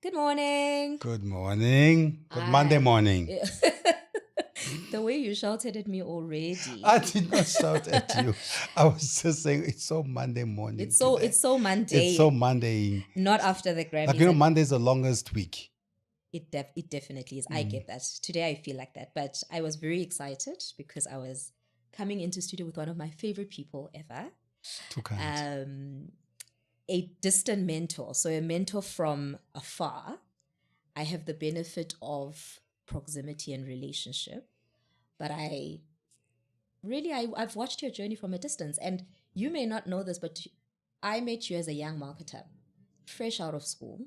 Good morning. Good morning. Good Monday morning. The way you shouted at me already. I did not shout at you. I was just saying it's so Monday morning. It's so Monday. It's so Monday. Not after the Grammys. Like, Monday's the longest week. It definitely is. I get that. Today I feel like that. But I was very excited because I was coming into studio with one of my favorite people ever. Too kind. A distant mentor. So a mentor from afar. I have the benefit of proximity and relationship. But I've watched your journey from a distance. And you may not know this, but I met you as a young marketer, fresh out of school.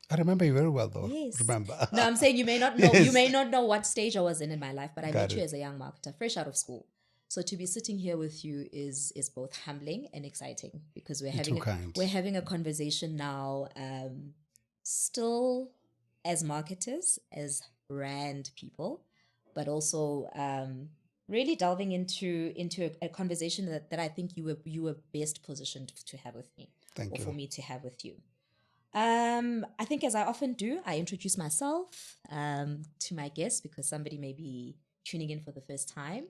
I remember you very well, though. Yes. Remember. No, I'm saying you may not know. Yes. You may not know what stage I was in my life, but I met you as a young marketer, fresh out of school. So to be sitting here with you is both humbling and exciting because we're having a conversation now, still as marketers, as brand people, but also really delving into a conversation that I think you were best positioned to have with me. Thank you. For me to have with you. I think, as I often do, I introduce myself to my guests because somebody may be tuning in for the first time.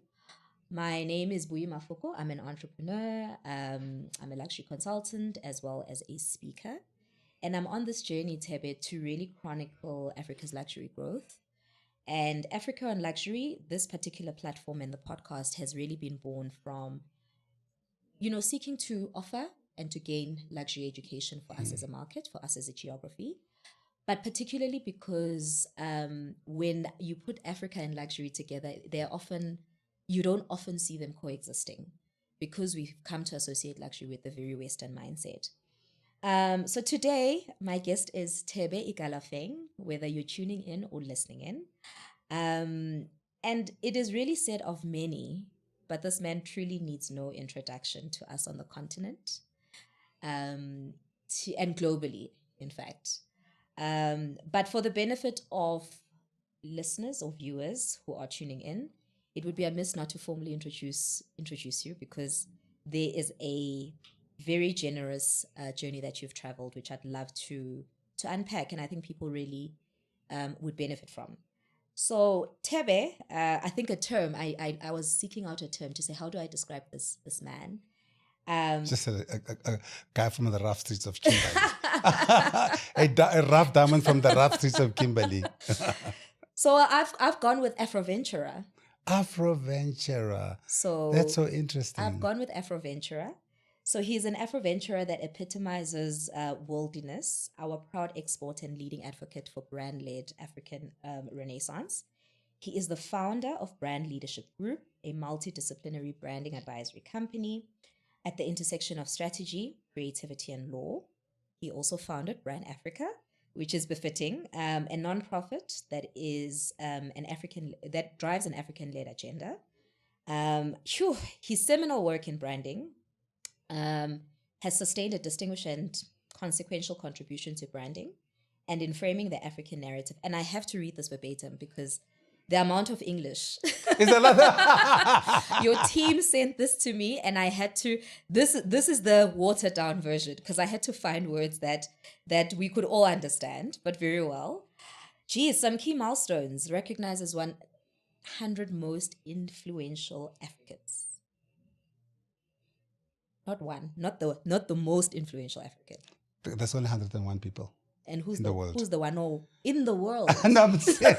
My name is Buyi Mafoko. I'm an entrepreneur. I'm a luxury consultant as well as a speaker. And I'm on this journey, Thebe, to really chronicle Africa's luxury growth. And Africa on Luxury, this particular platform and the podcast has really been born from, seeking to offer and to gain luxury education for us as a market, for us as a geography. But particularly because when you put Africa and luxury together, you don't often see them coexisting because we've come to associate luxury with the very Western mindset. So today, my guest is Thebe Ikalafeng, whether you're tuning in or listening in. And it is really said of many, but this man truly needs no introduction to us on the continent, and globally, in fact. But for the benefit of listeners or viewers who are tuning in, it would be amiss not to formally introduce you because there is a very generous journey that you've traveled, which I'd love to unpack, and I think people really would benefit from. So Thebe, I think a term, I was seeking out a term to say, how do I describe this man? Just a guy from the rough streets of Kimberley. a rough diamond from the rough streets of Kimberley. So I've gone with afroventurer. Afroventurer. So that's so interesting. I've gone with afroventurer. So he's an afroventurer that epitomizes worldiness, our proud export and leading advocate for brand-led African renaissance. He is the founder of Brand Leadership Group, a multi-disciplinary branding advisory company at the intersection of strategy, creativity, and law. He also founded Brand Africa, which is befitting, a nonprofit that is that drives an African-led agenda. His seminal work in branding has sustained a distinguished and consequential contribution to branding and in framing the African narrative. And I have to read this verbatim because the amount of English. Is a lot. Your team sent this to me and I had to, this is the watered down version because I had to find words that we could all understand, but very well. Geez, some key milestones. Recognized as 100 most influential Africans. Not one, not the most influential African. There's only 101 people. And who's in the world? Who's the one? Oh, in the world. No, I'm saying,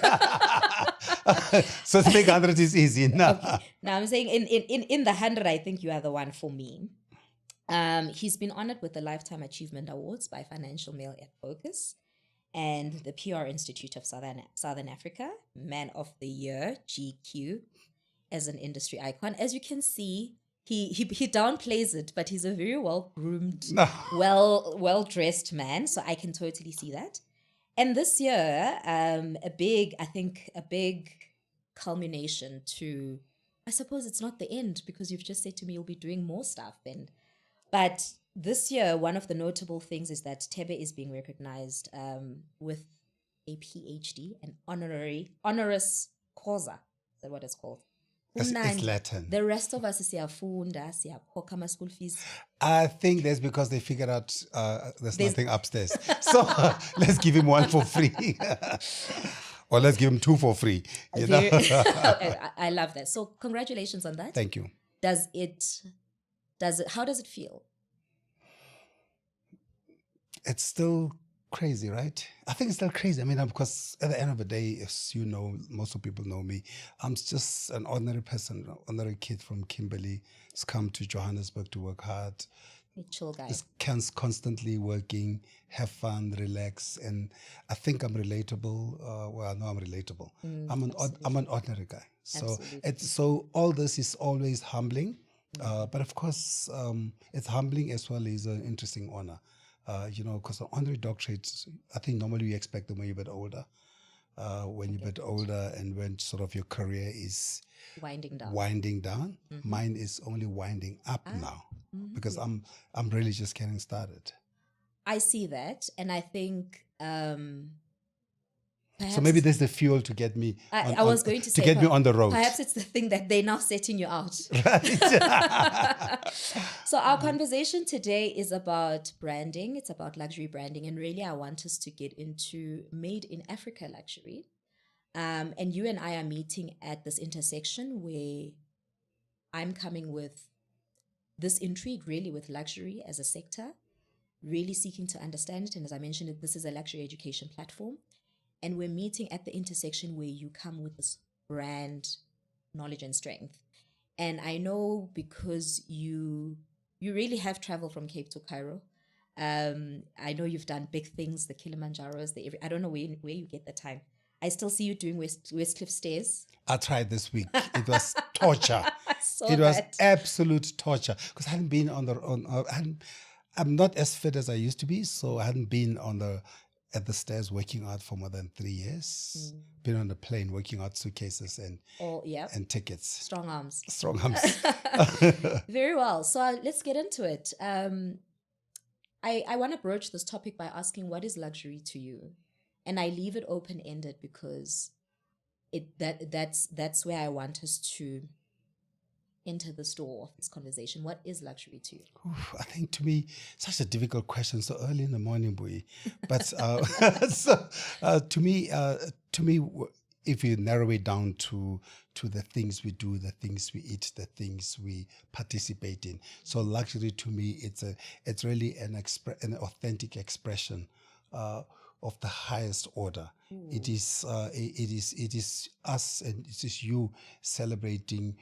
so to make 100 is easy. No. Okay. Now I'm saying in the 100, I think you are the one for me. He's been honored with the Lifetime Achievement Awards by Financial Mail at Focus and the PR Institute of Southern Africa, Man of the Year, GQ, as an industry icon. As you can see, he downplays it, but he's a very well-groomed, well-dressed man, so I can totally see that. And this year, a big culmination to, I suppose it's not the end because you've just said to me you'll be doing more stuff then. But this year, one of the notable things is that Thebe is being recognized with a PhD, an honoris causa. Is that what it's called? It's Latin. The rest of us siyafunda, siyakhokha ama-school fees. I think that's because they figured out there's nothing upstairs. So let's give him one for free. Or let's give him two for free. You know? I love that. So congratulations on that. Thank you. How does it feel? It's still crazy, right? I think it's still crazy. I mean, because at the end of the day, as you know, most of people know me, I'm just an ordinary person, an ordinary kid from Kimberley. Has come to Johannesburg to work hard. A chill guy. Just constantly working, have fun, relax, and I think I'm relatable. Well, I know I'm relatable. I'm an ordinary guy. So so all this is always humbling, but of course, it's humbling as well as an interesting honor. Because an honorary doctorate, I think normally we expect them when you're a bit older. When you're a bit older and when sort of your career is winding down. Mm-hmm. Mine is only winding up now because I'm really just getting started. I see that, and I think so maybe there's the fuel to get me. I was going to say get me on the road. Perhaps it's the thing that they're now setting you out. Right. So our conversation today is about branding. It's about luxury branding, and really, I want us to get into made in Africa luxury. And you and I are meeting at this intersection where I'm coming with this intrigue, really, with luxury as a sector, really seeking to understand it. And as I mentioned, this is a luxury education platform. And we're meeting at the intersection where you come with this brand knowledge and strength. And I know because you really have traveled from Cape to Cairo. I know you've done big things, the Kilimanjaros, I don't know where you get the time. I still see you doing Westcliff stairs. I tried this week. It was torture. It was absolute torture because I hadn't been I'm not as fit as I used to be, so I hadn't been at the stairs working out for more than 3 years. Been on the plane working out suitcases and tickets. Strong arms. Very well. So let's get into it. I want to broach this topic by asking, what is luxury to you? And I leave it open-ended because that's where I want us to enter the store of this conversation. What is luxury to you? I think to me, such a difficult question so early in the morning, boy. But to me, if you narrow it down to the things we do, the things we eat, the things we participate in. So luxury to me, it's really an authentic expression of the highest order. It is us and it is you celebrating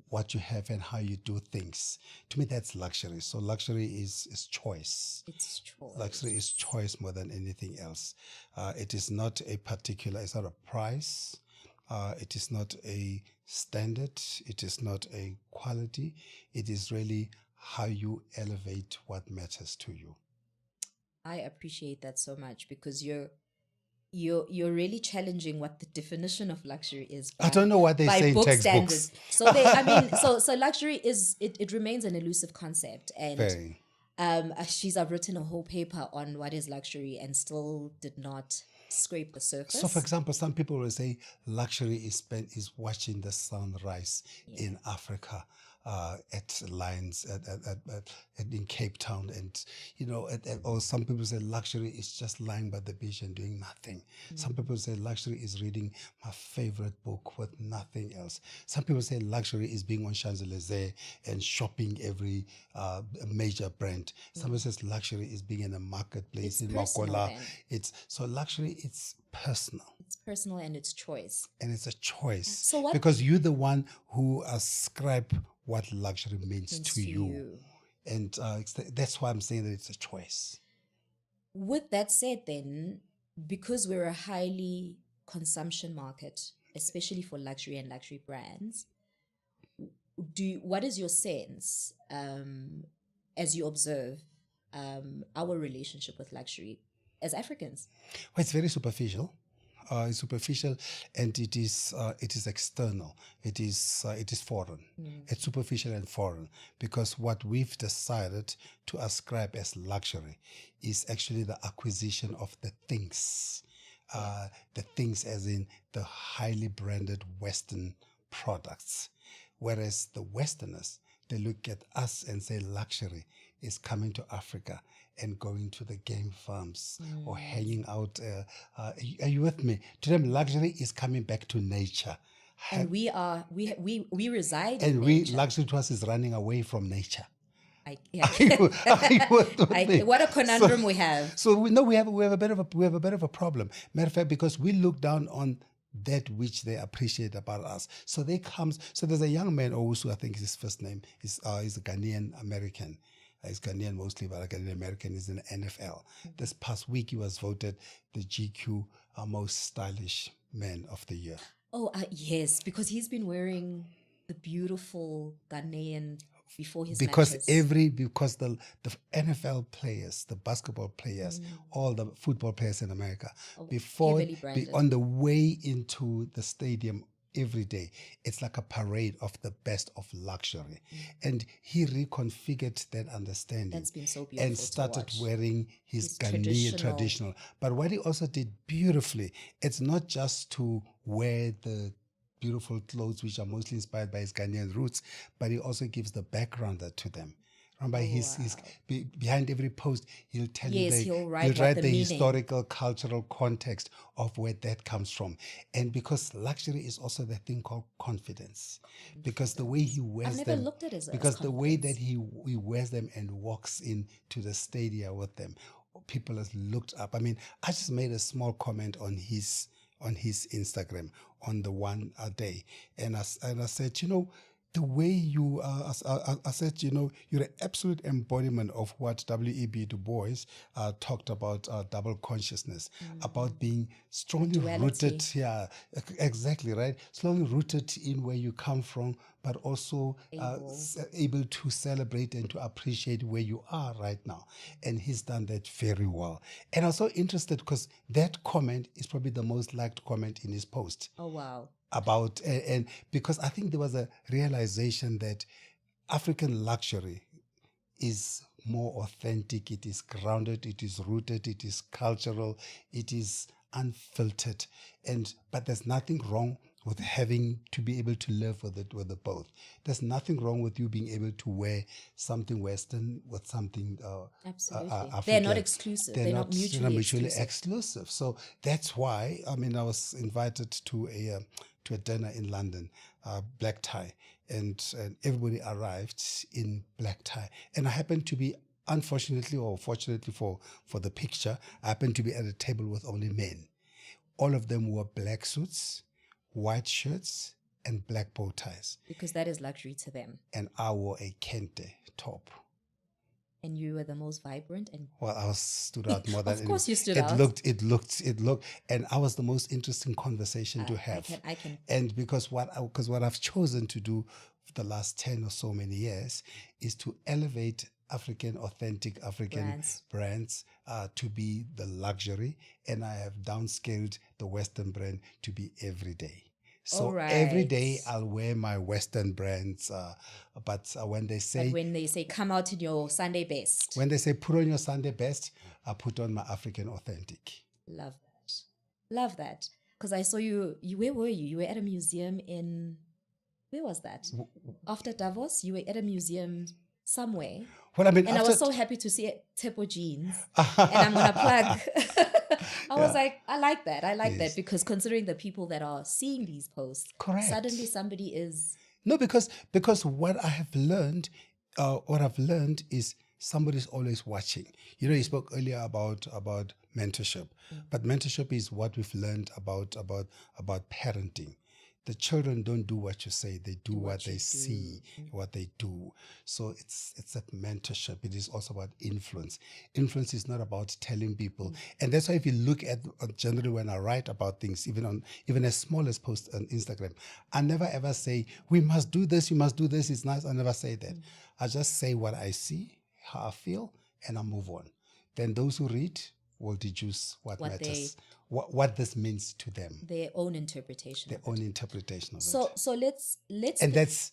what you have and how you do things. To me, that's luxury. So luxury is choice. It's choice. Luxury is choice more than anything else. It is not it's not a price. It is not a standard. It is not a quality. It is really how you elevate what matters to you. I appreciate that so much because you're really challenging what the definition of luxury is. I don't know what they say in textbooks. So luxury is it remains an elusive concept, and Very. I've written a whole paper on what is luxury and still did not scrape the surface. So, for example, some people will say luxury is watching the sun rise in Africa. At Lions in Cape Town, and or some people say luxury is just lying by the beach and doing nothing. Some people say luxury is reading my favorite book with nothing else. Some people say luxury is being on Champs-Élysées and shopping every major brand. Some people say luxury is being in a marketplace in Makola. So luxury, it's personal. It's personal and it's choice. And it's a choice. So because you're the one who ascribe what luxury means to you. And that's why I'm saying that it's a choice. With that said then, because we're a highly consumption market, especially for luxury and luxury brands, what is your sense as you observe our relationship with luxury as Africans? Well, it's very superficial. It's superficial, and it is external. It is foreign. It's superficial and foreign because what we've decided to ascribe as luxury is actually the acquisition of the things, the things as in the highly branded Western products. Whereas the Westerners, they look at us and say luxury is coming to Africa and going to the game farms or hanging out. Are you with me? To them, luxury is coming back to nature. And we reside And in we, nature. luxury to us is running away from nature. Yeah. What What a conundrum we have. So we know we have a bit of a problem. Matter of fact, because we look down on that which they appreciate about us. So there's a young man also, I think his first name is a Ghanaian American. He's Ghanaian mostly, but a Ghanaian American. Is in the NFL. This past week he was voted the GQ most stylish man of the year. Oh, yes, because he's been wearing the beautiful Ghanaian before his Because matches. because the NFL players, the basketball players, all the football players in America, before heavily branded. on the way into the stadium every day, it's like a parade of the best of luxury. And he reconfigured that understanding. That's been so beautiful and to started watch. wearing his Ghanaian traditional. traditional. But what he also did beautifully, it's not just to wear the beautiful clothes which are mostly inspired by his Ghanaian roots, but he also gives the background to them. Remember, his behind every post, he'll tell you He'll write he'll what write the the meaning. historical, cultural context of where that comes from. And because luxury is also the thing called confidence, because the way he wears I've never them, looked at it as because the way confidence. that he wears them and walks into the stadia with them, people have looked up. I mean, I just made a small comment on his Instagram on the one day, and I said, the way you I said, you're an absolute embodiment of what W.E.B. Du Bois talked about, double consciousness, about being strongly rooted. Yeah, exactly, right. Strongly rooted in where you come from, but also able to celebrate and to appreciate where you are right now. And he's done that very well. And I'm so interested because that comment is probably the most liked comment in his post. Oh, wow. About and because I think there was a realization that African luxury is more authentic, it is grounded, it is rooted, it is cultural, it is unfiltered, but there's nothing wrong with having to be able to live with the both. There's nothing wrong with you being able to wear something Western with something Absolutely. African. They're not exclusive. They're not mutually exclusive. So that's why, I mean, I was invited to a dinner in London, black tie, and everybody arrived in black tie. And I happened to be, unfortunately or fortunately for the picture, I happened to be at a table with only men. All of them wore black suits, white shirts, and black bow ties. Because that is luxury to them. And I wore a kente top. And you were the most vibrant and well, I stood out more than of course you stood out. It looked, and I was the most interesting conversation to have. I can. And because what I've chosen to do for the last 10 or so many years is to elevate authentic African brands to be the luxury, and I have downscaled the Western brand to be everyday. So every day I'll wear my Western brands, but when they say come out in your Sunday best, when they say put on your Sunday best, I put on my African authentic. Love that. Because I saw you. Where were you? You were at a museum in. Where was that? After Davos, you were at a museum somewhere. Well, I mean, and I was so happy to see Tepo jeans, and I'm gonna plug. I was like, I like that. I like that because considering the people that are seeing these posts, suddenly somebody is because what I have learned, is somebody's always watching. You spoke earlier about mentorship, but mentorship is what we've learned about parenting. The children don't do what you say; they do what they see, what they do. So it's a mentorship. It is also about influence. Influence is not about telling people, and that's why if you look at generally when I write about things, even as small as posts on Instagram, I never ever say we must do this, you must do this. It's nice. I never say that. I just say what I see, how I feel, and I move on. Then those who read will deduce what matters. What this means to them. Their own interpretation. Their own interpretation of it. So let's. And that's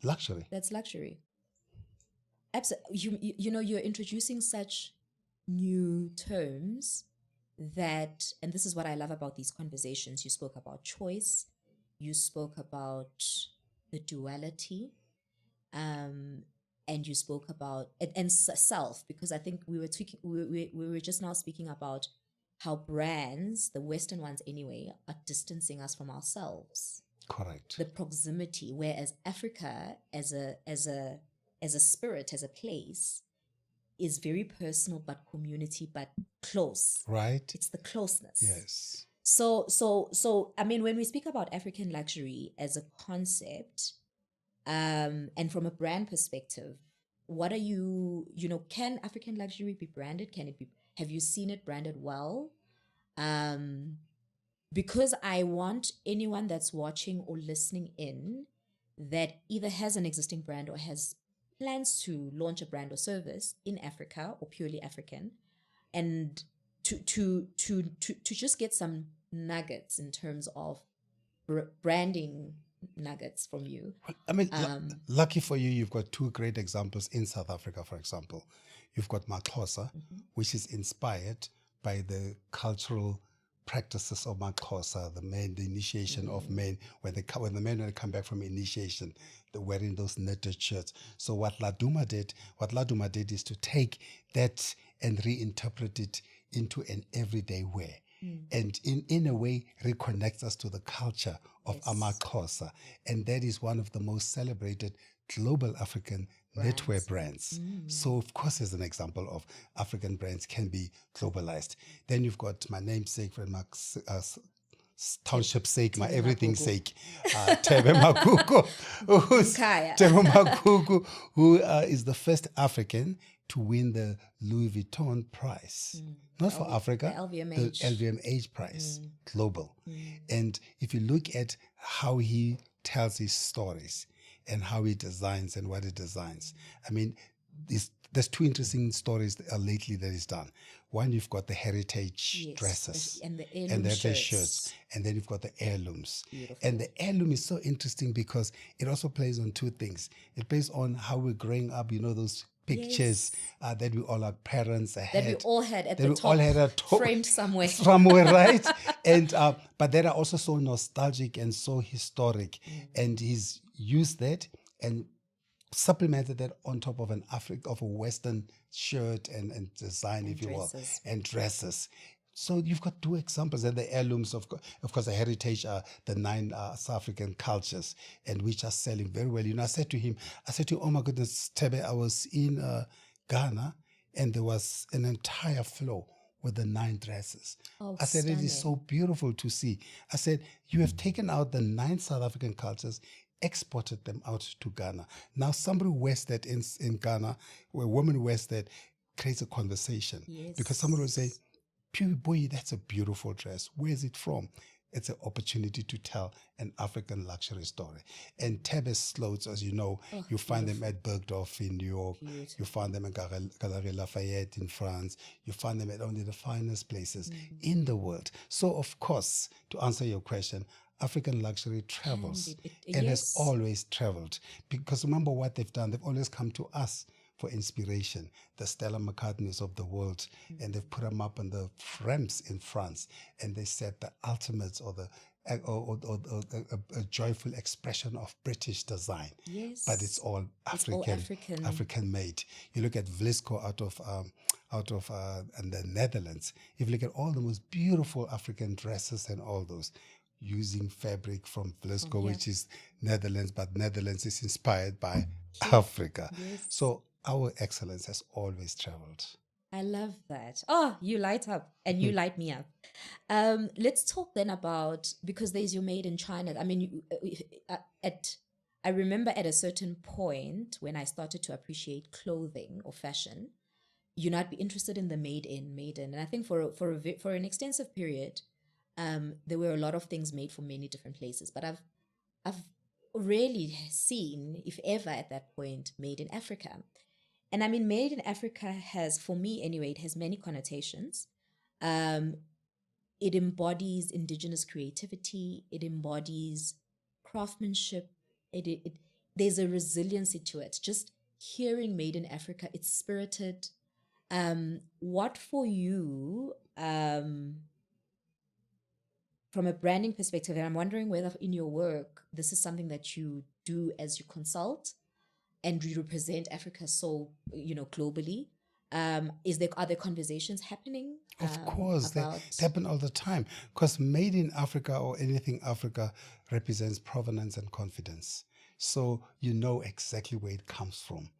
luxury. That's luxury. Absolutely. You're introducing such new terms that, and this is what I love about these conversations. You spoke about choice. you spoke about the duality, and you spoke about and self, because I think we were tweaking, we were just now speaking about how brands, the Western ones anyway, are distancing us from ourselves. Correct. The proximity, whereas Africa as a spirit, as a place, is very personal but community but close. Right. It's the closeness. Yes. So I mean, when we speak about African luxury as a concept, and from a brand perspective, what are you know, can African luxury be branded? Can it be, have you seen it branded well? Because I want anyone that's watching or listening in that either has an existing brand or has plans to launch a brand or service in Africa or purely African, and to just get some nuggets in terms of branding nuggets from you. I mean, lucky for you, you've got two great examples in South Africa, for example. You've got Maxhosa, which is inspired by the cultural practices of Maxhosa, the initiation of men. When the men come back from initiation, they're wearing those knitted shirts. So what Laduma did is to take that and reinterpret it into an everyday wear. And in a way reconnects us to the culture of Amaxhosa. And that is one of the most celebrated global African knitwear brands. So of course, as an example of African brands can be globalized. Then you've got my namesake friend, my township sake, my everything sake, Thebe Makuku, who is the first African to win the Louis Vuitton prize. Not for Africa, the LVMH prize, global. And if you look at how he tells his stories and how he designs and what he designs, I mean, there's two interesting stories lately that he's done. One, you've got the heritage dresses and the heirloom shirts, and then you've got the heirlooms. Beautiful. And the heirloom is so interesting because it also plays on two things. It plays on how we're growing up, you know, those pictures that we all, our parents had. That we all had at the top, framed somewhere. Somewhere, right? And but that are also so nostalgic and so historic. And he's used that and supplemented that on top of of a Western shirt and design, if you will, and dresses. So you've got two examples, and the heirlooms, of course, the heritage are the 9 South African cultures, and which are selling very well. You know, I said to him, oh my goodness, Thebe, I was in Ghana, and there was an entire floor with the 9 dresses. I said, it is so beautiful to see. I said, you have taken out the 9 South African cultures, exported them out to Ghana. Now somebody wears that in Ghana, where a woman wears that, creates a conversation. Because somebody will say, boy, that's a beautiful dress. Where is it from? It's an opportunity to tell an African luxury story. And Thebe's clothes, as you know, you find them at Bergdorf in New York. You find them in Galeries Lafayette in France. You find them at only the finest places in the world. So, of course, to answer your question, African luxury travels and has always traveled. Because remember what they've done. They've always come to us for inspiration, the Stella McCartneys of the world, and they've put them up on the ramps in France, and they said the ultimates or a joyful expression of British design. But it's all African made. You look at Vlisco out of the Netherlands. If you look at all the most beautiful African dresses and all those, using fabric from Vlisco, which is Netherlands, but Netherlands is inspired by Africa. So our excellence has always traveled. I love that. Oh, you light up and you light me up. Let's talk then about, because there's your made in China. I mean, I remember at a certain point when I started to appreciate clothing or fashion, you know, I'd be interested in the made in. And I think for an extensive period, there were a lot of things made from many different places, but I've rarely seen, if ever at that point, made in Africa. And I mean, made in Africa has, for me anyway, it has many connotations. It embodies indigenous creativity. It embodies craftsmanship. There's a resiliency to it. Just hearing made in Africa, it's spirited. What for you from a branding perspective, and I'm wondering whether in your work, this is something that you do as you consult and you represent Africa so, globally. Are there conversations happening Of course, they about happen all the time because made in Africa or anything Africa represents provenance and confidence. So you know exactly where it comes from.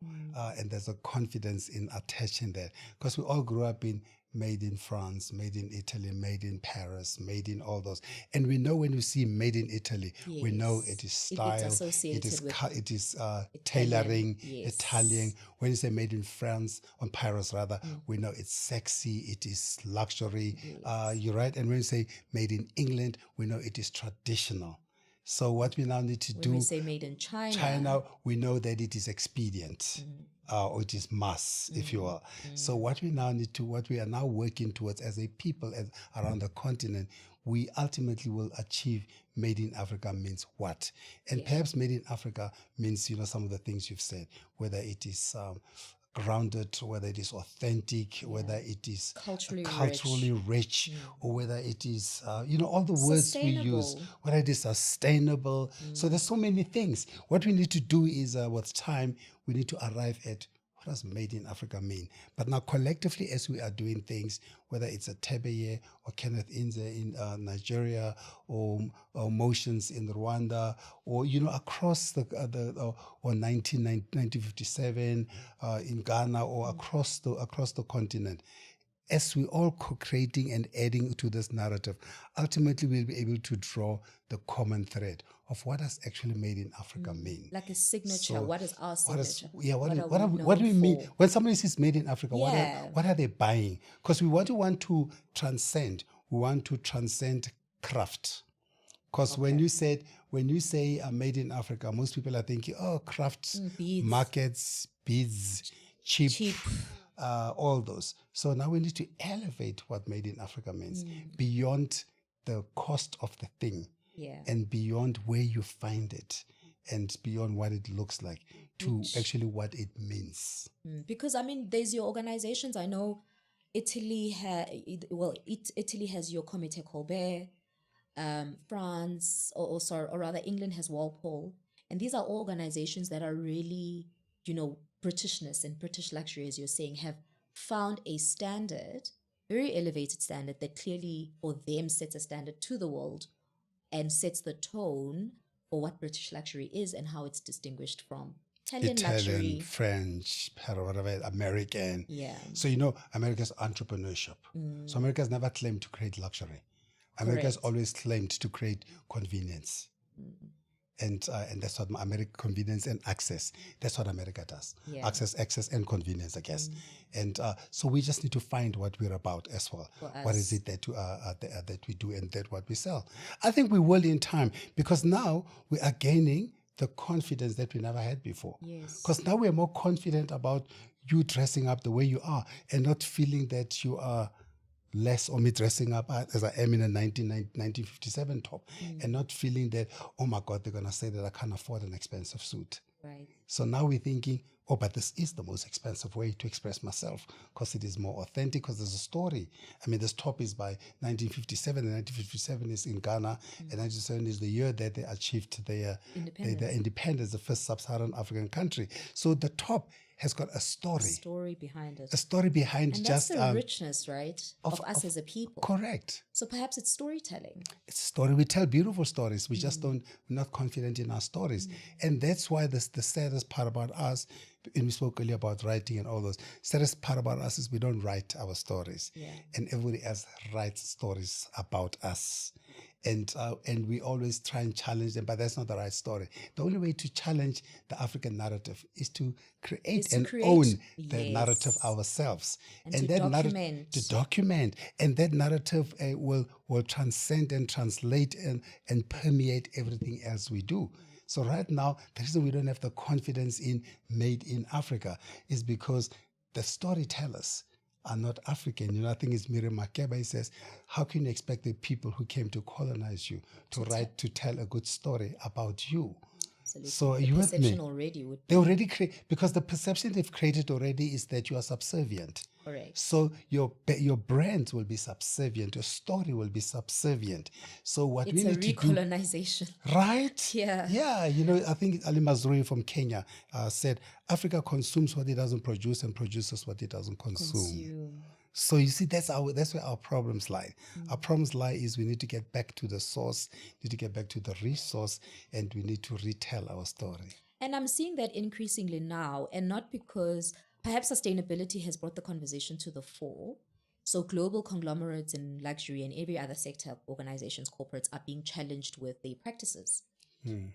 And there's a confidence in attaching that because we all grew up in made in France, made in Italy, made in Paris, made in all those. And we know when we see made in Italy, we know it is It gets style, associated with it is Italian, tailoring, yes. Italian. When you say made in France, on Paris rather, we know it's sexy, it is luxury. You're right. And when you say made in England, we know it is traditional. So what we now need to when do, we say made in China, we know that it is expedient, or it is mass, if you will. So what we are now working towards as a people around the continent, we ultimately will achieve made in Africa means what? And perhaps made in Africa means, some of the things you've said, whether it is grounded, whether it is authentic, whether it is culturally rich, or whether it is, all the words we use, whether it is sustainable. So there's so many things. What we need to do is, with time, we need to arrive at what does made in Africa mean? But now collectively, as we are doing things, whether it's a Thebe or Kenneth Inze in Nigeria, or Motions in Rwanda, or across or 1957 in Ghana, or across the continent. As we all co-creating and adding to this narrative, ultimately we'll be able to draw the common thread of what does actually made in Africa mean. Like a signature. So what is our signature? What do we mean? When somebody says made in Africa, what are they buying? Because we want to transcend. We want to transcend craft. Because when you say made in Africa, most people are thinking, crafts, beads. Markets, beads, cheap. All those. So now we need to elevate what made in Africa means beyond the cost of the thing, and beyond where you find it, and beyond what it looks like, to actually what it means. Because there's your organizations. I know Italy has your Comité Colbert, France, or rather England has Walpole, and these are all organizations that are really, Britishness and British luxury, as you're saying, have found a standard, very elevated standard, that clearly for them sets a standard to the world and sets the tone for what British luxury is and how it's distinguished from Italian luxury, French, whatever, American. Yeah. So America's entrepreneurship. So America's never claimed to create luxury. America's always claimed to create convenience. And that's what America, convenience and access. That's what America does. Yeah. Access and convenience, I guess. And so we just need to find what we're about as well. What is it that we do and that what we sell? I think we will in time, because now we are gaining the confidence that we never had before. Yes. Because now we are more confident about you dressing up the way you are and not feeling that you are less, or me dressing up as I am in a 1957 top, and not feeling that, oh my God, they're going to say that I can't afford an expensive suit. Right. So now we're thinking, but this is the most expensive way to express myself, because it is more authentic, because there's a story. This top is by 1957, and 1957 is in Ghana, and 1957 is the year that they achieved their independence, the first sub-Saharan African country. So the top has got a story. A story behind it. A story behind and just... that's the richness, right, of us as a people. Correct. So perhaps it's storytelling. It's story. We tell beautiful stories. We just we're not confident in our stories. And that's why the saddest part about us, and we spoke earlier about writing and all those, saddest part about us is we don't write our stories. Yeah. And everybody else writes stories about us. And we always try and challenge them, but that's not the right story. The only way to challenge the African narrative is to create and own the narrative ourselves, and that document. To document, and that narrative will transcend and translate and permeate everything else we do. So right now, the reason we don't have the confidence in made in Africa is because the storytellers are not African. I think it's Miriam Makeba. He says, how can you expect the people who came to colonize you to tell a good story about you? Absolutely. So the you perception with me? Already would they already create, because the perception they've created already is that you are subservient. Correct. So your brand will be subservient, your story will be subservient. So what It's we a need to do, recolonization. right? Yeah. Yeah, you know, I think Ali Mazrui from Kenya said, Africa consumes what it doesn't produce and produces what it doesn't consume. So you see, that's where our problems lie. Our problems lie is we need to get back to the source, need to get back to the resource, and we need to retell our story. And I'm seeing that increasingly now, and not because perhaps sustainability has brought the conversation to the fore. So global conglomerates in luxury and every other sector, organizations, corporates are being challenged with their practices.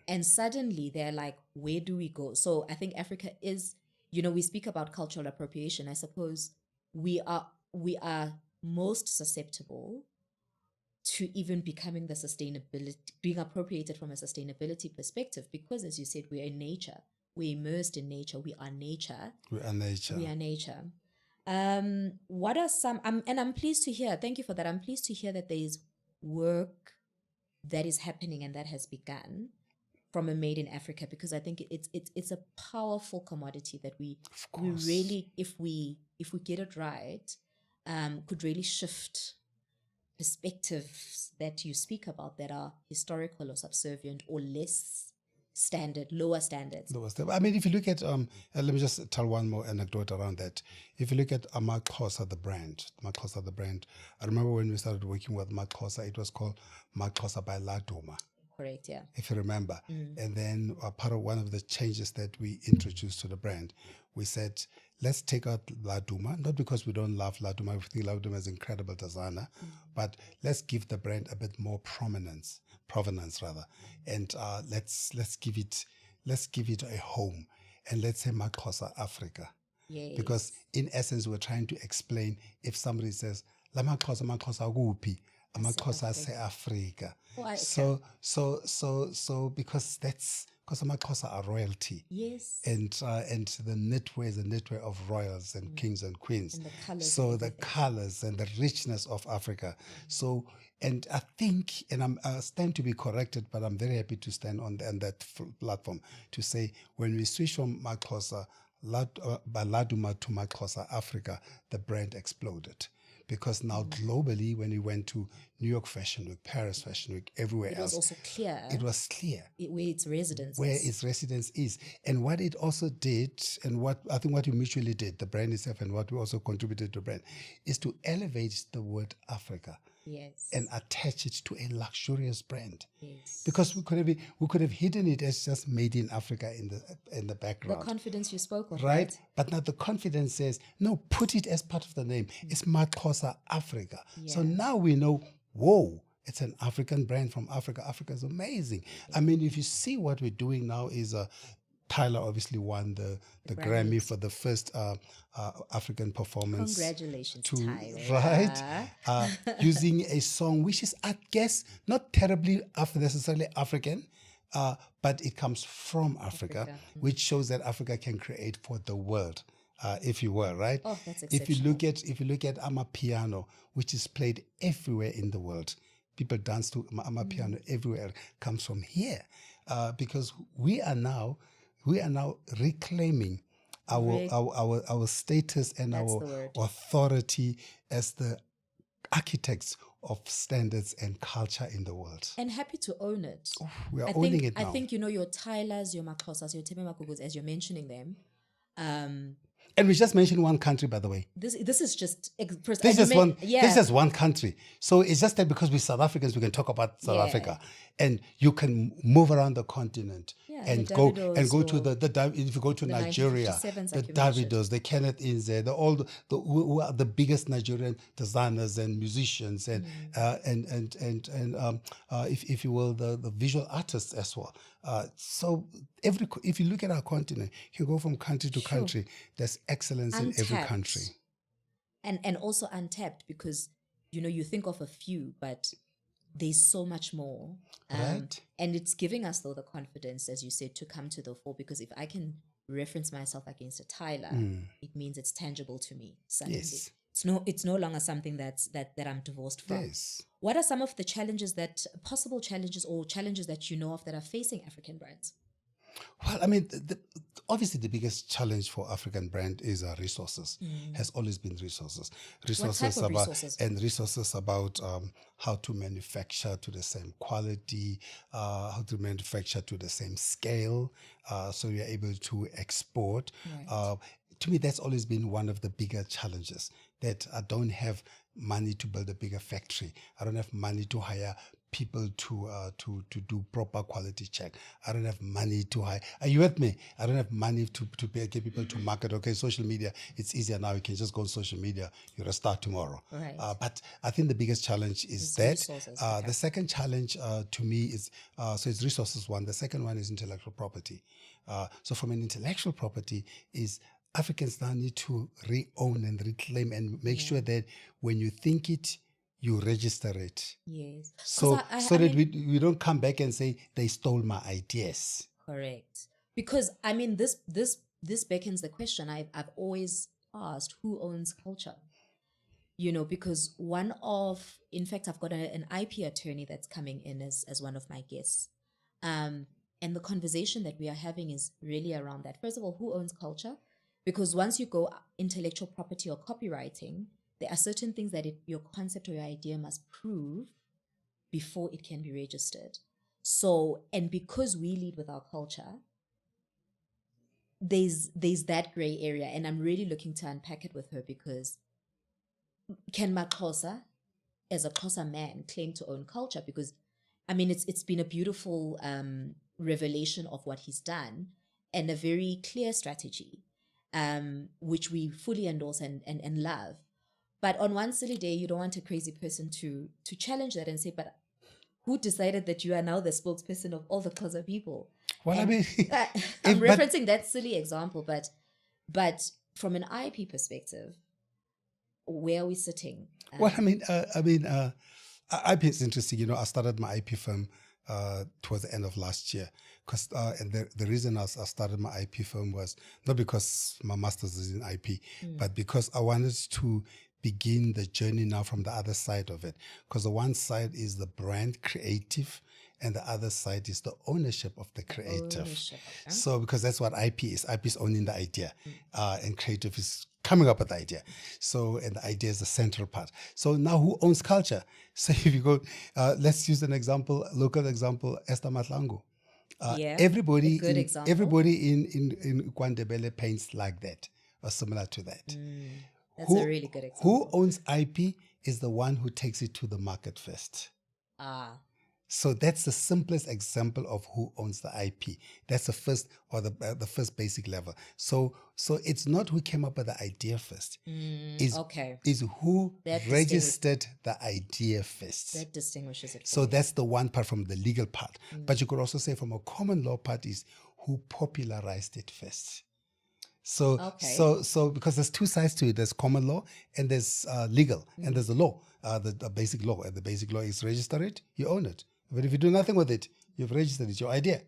And suddenly they're like, where do we go? So I think Africa is, we speak about cultural appropriation. I suppose we are most susceptible to even becoming the sustainability, being appropriated from a sustainability perspective, because as you said, we're in nature, we're immersed in nature, we are nature. What are some, and I'm pleased to hear, thank you for that, I'm pleased to hear that there is work that is happening and that has begun from a Made in Africa, because I think it's a powerful commodity that we really, if we get it right, could really shift perspectives that you speak about that are historical or subservient or less standard, lower standards. I mean, if you look at, let me just tell one more anecdote around that. If you look at Maxhosa, the brand, I remember when we started working with Maxhosa, it was called Maxhosa by Laduma. Correct, yeah. If you remember. And then part of one of the changes that we introduced to the brand, we said, let's take out Laduma, not because we don't love Laduma, we think Laduma is incredible designer, but let's give the brand a bit more provenance rather, and let's give it a home, and let's say Maxhosa Africa. Yes. Because in essence, we're trying to explain, if somebody says, La Maxhosa kuphi? Maxhosa se Africa. Oh, okay. So because Maxhosa are royalty. Yes. And the knitwear is a knitwear of royals and kings and queens. And the colors. So the colors and the richness of Africa. So, and I think, and I stand to be corrected, but I'm very happy to stand on that platform to say, when we switch from Maxhosa by Laduma to Maxhosa Africa, the brand exploded. Because now globally, when we went to New York Fashion Week, Paris Fashion Week, everywhere else, it was also clear. It was clear where its residence is. And what it also did, and what I think what we mutually did, the brand itself, and what we also contributed to the brand, is to elevate the word Africa. Yes. And attach it to a luxurious brand. Yes. Because we could have hidden it as just made in Africa in the background. The confidence you spoke of, right? But now the confidence says, no, put it as part of the name. It's Maxhosa Africa. Yeah. So now we know, whoa, it's an African brand from Africa. Africa is amazing. Yeah. I mean, if you see what we're doing now is Tyler obviously won the Grammy for the first African performance. Congratulations, Tyler. Right? Using a song which is, I guess, not terribly necessarily African, but it comes from Africa. Which shows that Africa can create for the world, if you will, right? Oh, that's exceptional. If you look at Amapiano, which is played everywhere in the world, people dance to Amapiano everywhere, comes from here, because we are now reclaiming our status and our authority as the architects of standards and culture in the world. And happy to own it. Oh, we are owning it now. I think, your Tylers, your Maxhosas, your Thebe Makugus, as you're mentioning them. And we just mentioned one country, by the way. This is just... This is one country. So it's just that because we're South Africans, we can talk about South Africa. And you can move around the continent and go to the if you go to Nigeria, the Davidos, the Kenneth Inze, who are the biggest Nigerian designers and musicians and if you will, the visual artists as well. So if you look at our continent, you go from country to country. There's excellence in every country, and also untapped, because you think of a few, but there's so much more, right? And it's giving us, though, the confidence, as you said, to come to the fore. Because if I can reference myself against a Tyler, it means it's tangible to me suddenly. Yes. It's no longer something that I'm divorced from. Yes. What are some of the possible challenges or challenges that you know of that are facing African brands? Well, I mean, obviously the biggest challenge for African brand is resources. Has always been resources. What type of About resources? resources about how to manufacture to the same quality, how to manufacture to the same scale, so you're able to export. Right. To me, that's always been one of the bigger challenges. That I don't have money to build a bigger factory. I don't have money to hire people to do proper quality check. I don't have money to hire. Are you with me? I don't have money to get people to market. Okay, social media, it's easier now. You can just go on social media. You're a start tomorrow. Right. But I think the biggest challenge is It's that. resources. Okay. The second challenge to me is so it's resources one. The second one is intellectual property. So from an intellectual property is Africans now need to re-own and reclaim and make sure that when you think it, you register it. Yes. So I that mean, we don't come back and say they stole my ideas. correct. Because I mean, this beckons the question I've always asked: who owns culture? Because in fact, I've got an IP attorney that's coming in as one of my guests. And the conversation that we are having is really around that. First of all, who owns culture? Because once you go intellectual property or copywriting, there are certain things that your concept or your idea must prove before it can be registered. So, and because we lead with our culture, there's that gray area, and I'm really looking to unpack it with her, because can Maxhosa, as a Xhosa man, claim to own culture? Because I mean, it's been a beautiful revelation of what he's done, and a very clear strategy, which we fully endorse and love. But on one silly day, you don't want a crazy person to challenge that and say, but who decided that you are now the spokesperson of all the Xhosa people? Well, I mean, I'm referencing that silly example, but from an IP perspective, where are we sitting? Well, IP is interesting. I started my IP firm towards the end of last year, because and the reason I started my IP firm was not because my master's is in IP, but because I wanted to begin the journey now from the other side of it. Because the one side is the brand creative, and the other side is the ownership of the creative. Okay. So, because that's what IP is. IP is owning the idea, and creative is coming up with the idea. So, and the idea is the central part. So now, who owns culture? So if you go, let's use an example, local example, Esther Matlangu. Everybody in Kwandebele paints like that, or similar to that. That's a really good example. Who owns IP is the one who takes it to the market first. So that's the simplest example of who owns the IP. That's the first, or the first basic level. So it's not who came up with the idea first. Is who registered the idea first. That distinguishes it. So that's the one part from the legal part. But you could also say from a common law part is who popularized it first. So because there's two sides to it. There's common law and there's legal, and there's the law, the basic law. And the basic law is register it, you own it. But if you do nothing with it, you've registered it, your idea.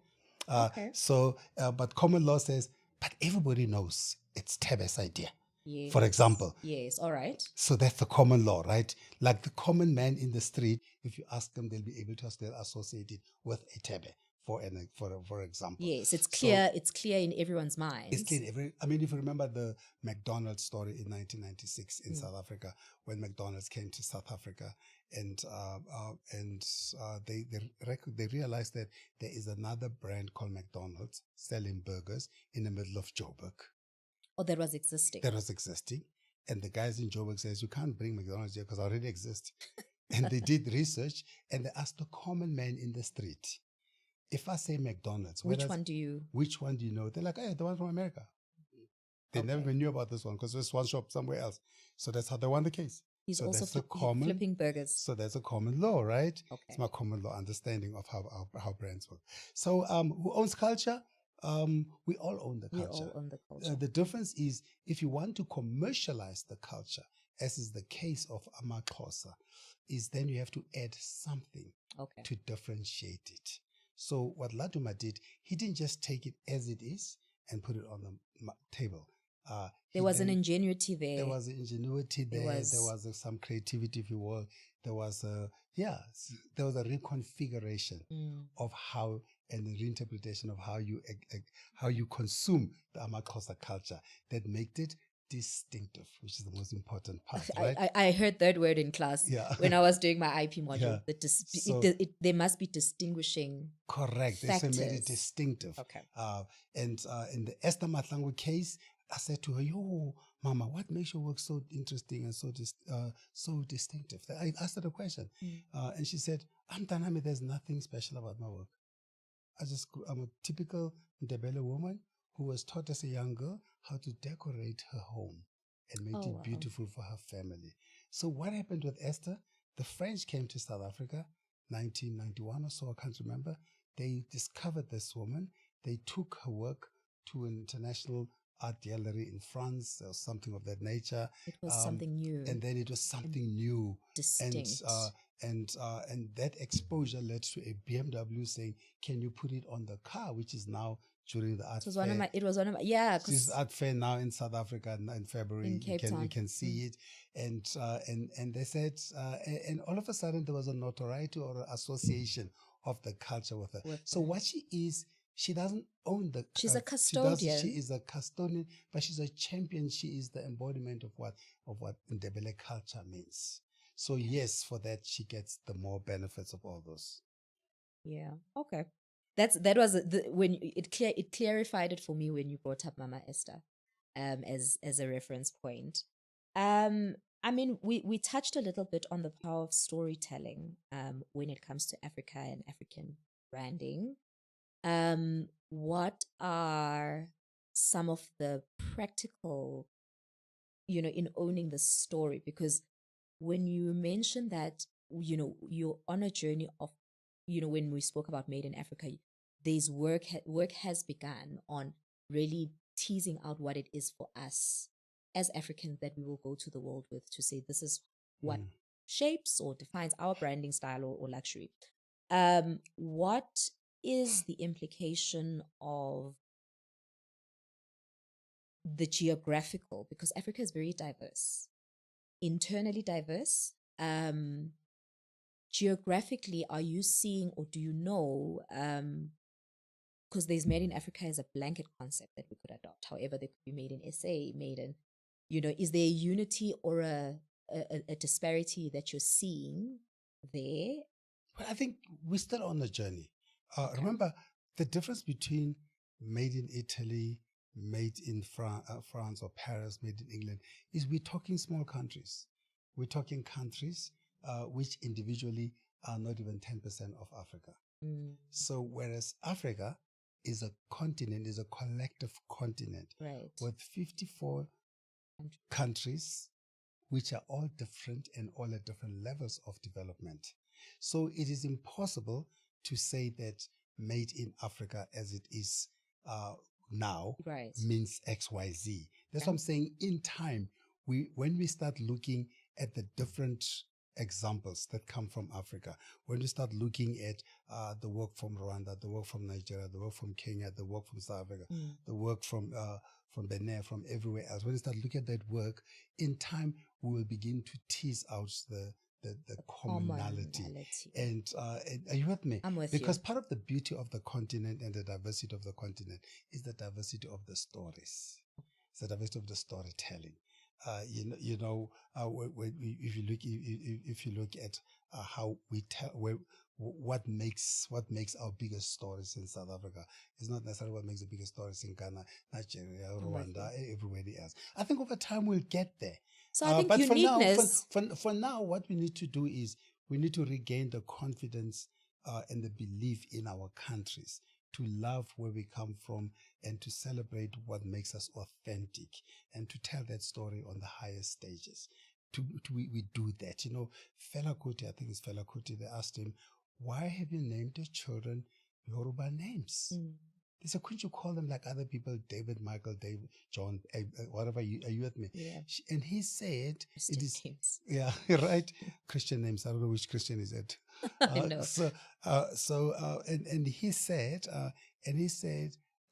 But common law says, but everybody knows it's Thebe's idea. Yes. For example. Yes, all right. So that's the common law, right? Like the common man in the street, if you ask them, they'll be able to associate it with a Thebe. For example. Yes, it's clear. So, it's clear in everyone's mind. It's clear. If you remember the McDonald's story in 1996 in South Africa, when McDonald's came to South Africa, and they realized that there is another brand called McDonald's selling burgers in the middle of Joburg. Oh, that was existing. And the guys in Joburg says, you can't bring McDonald's here because I already exist. And they did research, and they asked the common man in the street, if I say McDonald's, which one do you know? They're like, hey, the one from America. They never even knew about this one because there's one shop somewhere else. So that's how they won the case. He's also flipping burgers. So that's a common law, right? Okay. It's my common law understanding of how brands work. So who owns culture? We all own the culture. We all own the culture. The difference is if you want to commercialize the culture, as is the case of Amaxhosa, is then you have to add something to differentiate it. So what Laduma did, he didn't just take it as it is and put it on the table. There was an ingenuity there. There was an ingenuity there. There was some creativity, if you will. There was a reconfiguration of how and the reinterpretation of how you consume the Amaxhosa culture that made it distinctive, which is the most important part, right? I heard that word in class when I was doing my IP module. Yeah. There must be distinguishing Correct. They factors. made it distinctive. Okay. And in the Esther Matlangu case, I said to her, "Yo, Mama, what makes your work so interesting and so distinctive?" I asked her the question, and she said, "Amtanami, there's nothing special about my work. I'm a typical Ndebele woman who was taught as a young girl how to decorate her home and make it beautiful for her family." So what happened with Esther? The French came to South Africa, 1991 or so, I can't remember. They discovered this woman. They took her work to an international art gallery in France or something of that nature. It was something new. And then it was something new. Distinct. And that exposure led to a BMW saying, "Can you put it on the car?" Which is now during the art fair. It was one of my, yeah. This art fair now in South Africa in February. In Cape Town. You can see it. And they said, and all of a sudden there was a notoriety or association of the culture with her. So what she is, she doesn't own the. She's a custodian. She is a custodian, but she's a champion. She is the embodiment of what Ndebele culture means. So yes, for that she gets the more benefits of all those. Yeah. Okay. That was when it clarified it for me when you brought up Mama Esther, as a reference point. I mean, we touched a little bit on the power of storytelling, when it comes to Africa and African branding. What are some of the practical, in owning the story? Because when you mention that, you're on a journey of, when we spoke about Made in Africa, there's work has begun on really teasing out what it is for us as Africans that we will go to the world with, to say this is what shapes or defines our branding style or luxury. What is the implication of the geographical? Because Africa is very diverse, internally diverse. Geographically, are you seeing, or do you know, because there's Made in Africa as a blanket concept that we could adopt. However, they could be made in SA, made in, is there a unity or a disparity that you're seeing there? Well, I think we're still on a journey. Remember, the difference between made in Italy, made in France or Paris, made in England, is we're talking small countries. We're talking countries which individually are not even 10% of Africa. So whereas Africa is a continent, is a collective continent, right, with 54 countries, which are all different and all at different levels of development. So it is impossible to say that made in Africa as it is now means XYZ. That's what I'm saying. In time, when we start looking at the different examples that come from Africa, when we start looking at the work from Rwanda, the work from Nigeria, the work from Kenya, the work from South Africa, the work from Benin, from everywhere else, when we start looking at that work, in time we will begin to tease out the commonality. And are you with me? I'm with because you. Part of the beauty of the continent and the diversity of the continent is the diversity of the stories. It's the diversity of the storytelling. If you look at how we tell, what makes our biggest stories in South Africa is not necessarily what makes the biggest stories in Ghana, Nigeria, Rwanda, everybody else. I think over time we'll get there. So I think but uniqueness. For now, what we need to do is we need to regain the confidence and the belief in our countries, to love where we come from and to celebrate what makes us authentic and to tell that story on the highest stages. We do that. Fela Kuti, I think it's Fela Kuti, they asked him, "Why have you named your children Yoruba names?" They said, "Couldn't you call them like other people, David, Michael, David, John, whatever, are you with me?" Yeah. And he said, Christian names. Yeah, right. Christian names. I don't know which Christian is it. No. And he said,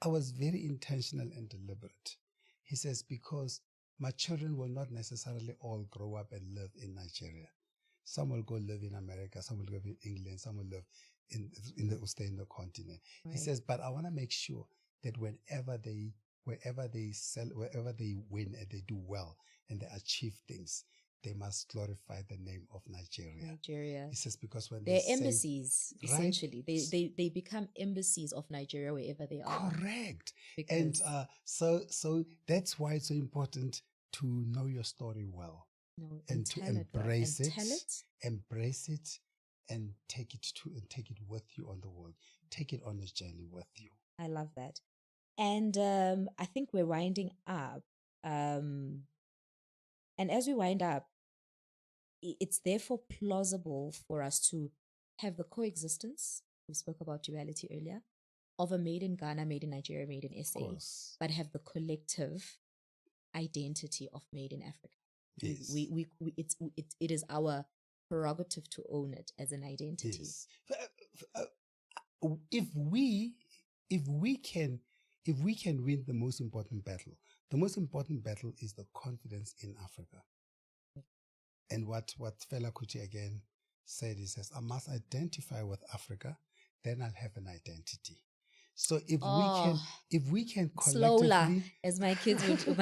I was very intentional and deliberate. He says, because my children will not necessarily all grow up and live in Nigeria. Some will go live in America, some will live in England, some will live stay in the continent. Right. He says, but I want to make sure that wherever they win and they do well and they achieve things, they must glorify the name of Nigeria. He says, because when they're they embassies, right? essentially. They become embassies of Nigeria wherever they are. Correct. And so that's why it's so important to know your story well. And to embrace it, and take it with you on the world. Take it on this journey with you. I love that. And I think we're winding up. And as we wind up, it's therefore plausible for us to have the coexistence, we spoke about duality earlier, of a made in Ghana, made in Nigeria, made in SA, but have the collective identity of made in Africa. Yes. It is our prerogative to own it as an identity. Yes. If we can win the most important battle is the confidence in Africa. And what Fela Kuti again said, he says, I must identify with Africa, then I'll have an identity. So if we can collectively, slowla, as my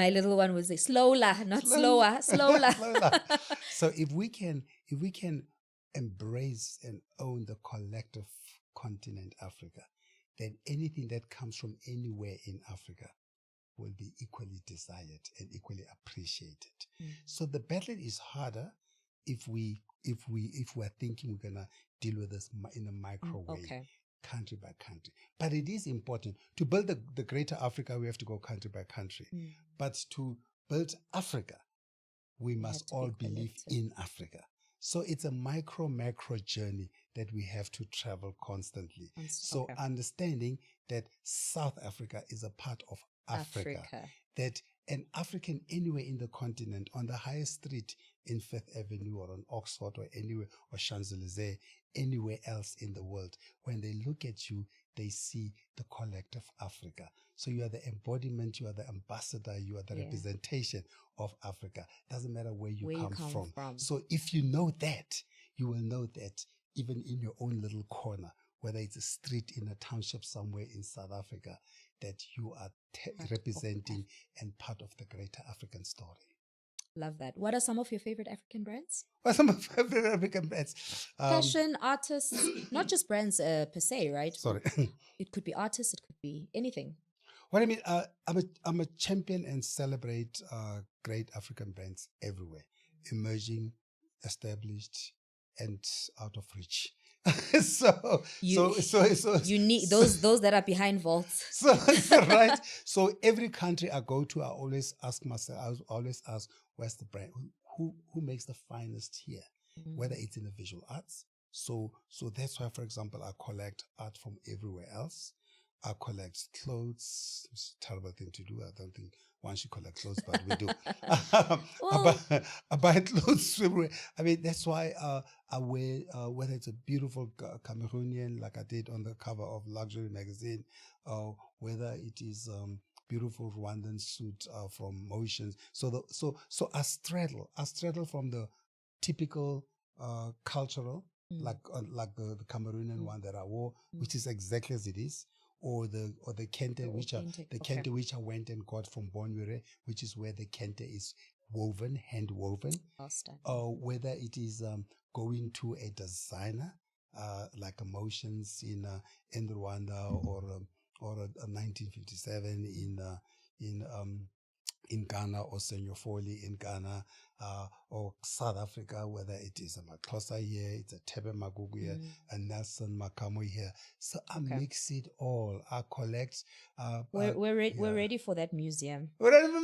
little one would say, slowla, not slower, slowla. So if we can embrace and own the collective continent Africa, then anything that comes from anywhere in Africa will be equally desired and equally appreciated. So the battle is harder if we're thinking we're gonna deal with this in a micro way. Country by country. But it is important to build the greater Africa. We have to go country by country. But to build Africa, we must all believe in Africa. So it's a macro journey that we have to travel constantly. So understanding that South Africa is a part of Africa. That an African anywhere in the continent, on the highest street in Fifth Avenue or on Oxford or anywhere, or Champs-Élysées, anywhere else in the world, when they look at you, they see the collective Africa. So you are the embodiment, you are the ambassador, you are the representation of Africa. Doesn't matter where you come from. So if you know that, you will know that even in your own little corner, whether it's a street in a township somewhere in South Africa, that you are representing and part of the greater African story. Love that. What are some of your favorite African brands? What are some of my favorite African brands? Fashion, artists, not just brands per se, right? Sorry. It could be artists, it could be anything. What I mean, I'm a champion and celebrate great African brands everywhere, emerging, established, and out of reach. You need those that are behind vaults. So right. So every country I go to, I always ask myself, where's the brand? Who makes the finest here? Whether it's in the visual arts. So that's why, for example, I collect art from everywhere else. I collect clothes. It's a terrible thing to do. I don't think one should collect clothes, but we do. I buy clothes everywhere. I mean, that's why I wear, whether it's a beautiful Cameroonian, like I did on the cover of Luxury magazine, or whether it is beautiful Rwandan suit from Motions. So I straddle from the typical cultural, like the Cameroonian one that I wore, which is exactly as it is. Or the kente, which I went and got from Bonwire, which is where the kente is woven, hand woven. Or whether it is going to a designer, like Emotions in Rwanda, or 1957 in Ghana, or Senor Foley in Ghana, or South Africa, whether it is a Maxhosa here, it's a Thebe Magugu here, a Nelson Makamo here. So I mix it all. I collect. We're ready for that museum. We're ready for the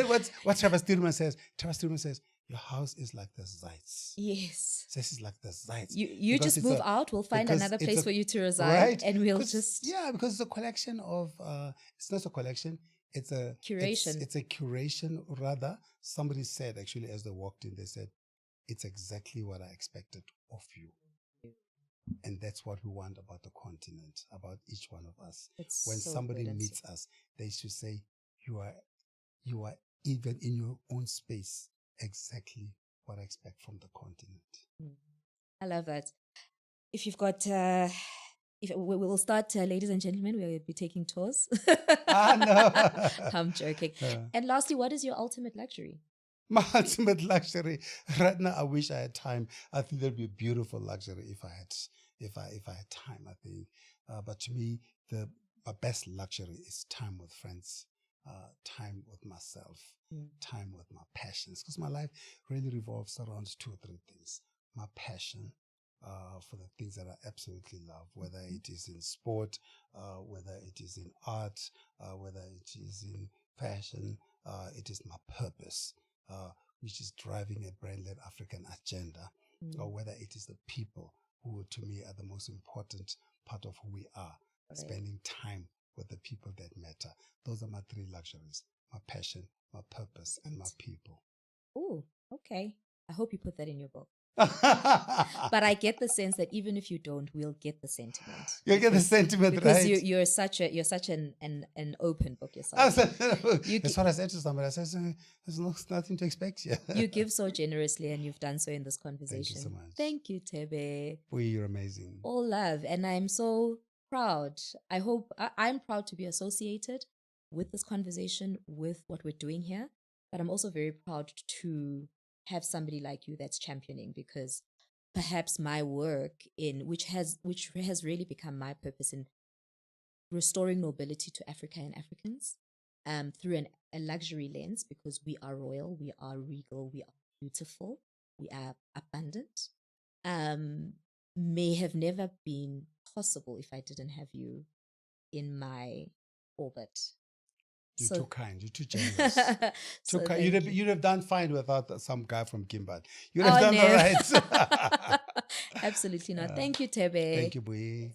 museum. What Travis Tillman says? Travis Tillman says, your house is like the Zeitz. Yes. This is like the Zeitz. You just move out. We'll find another place for you to reside. Right? And we'll just... Yeah, because it's a collection of... it's not a collection. It's a curation. It's a curation, rather. Somebody said, actually, as they walked in, they said, it's exactly what I expected of you. And that's what we want about the continent, about each one of us. When somebody meets us, they should say, you are even in your own space exactly what I expect from the continent. I love that. If you've got, if we will start, ladies and gentlemen, we'll be taking tours. No. I'm joking. And lastly, what is your ultimate luxury? My ultimate luxury right now. I wish I had time. I think that'd be a beautiful luxury if I had time. I think, but to me, my best luxury is time with friends, time with myself, time with my passions. Because my life really revolves around 2 or 3 things: my passion for the things that I absolutely love, whether it is in sport, whether it is in art, whether it is in fashion. It is my purpose. Which is driving a brand-led African agenda, or whether it is the people who, to me, are the most important part of who we are, spending time with the people that matter. Those are my 3 luxuries: my passion, my purpose, and my people. Oh, okay. I hope you put that in your book. But I get the sense that even if you don't, we'll get the sentiment. You'll get the sentiment, because right? You're such an open book yourself. That's what I said to somebody. I said, there's nothing to expect here. You give so generously, and you've done so in this conversation. Thank you so much. Thank you, Thebe. You're amazing. All love, and I'm so proud. I hope I'm proud to be associated with this conversation, with what we're doing here. But I'm also very proud to have somebody like you that's championing, because perhaps my work which has really become my purpose in restoring nobility to Africa and Africans through a luxury lens, because we are royal, we are regal, we are beautiful, we are abundant, may have never been possible if I didn't have you in my orbit. You're too kind. You're too generous. Too kind. You'd have done fine without some guy from Kimberley. You'd have done all right. Absolutely not. Thank you, Thebe. Thank you, Bui.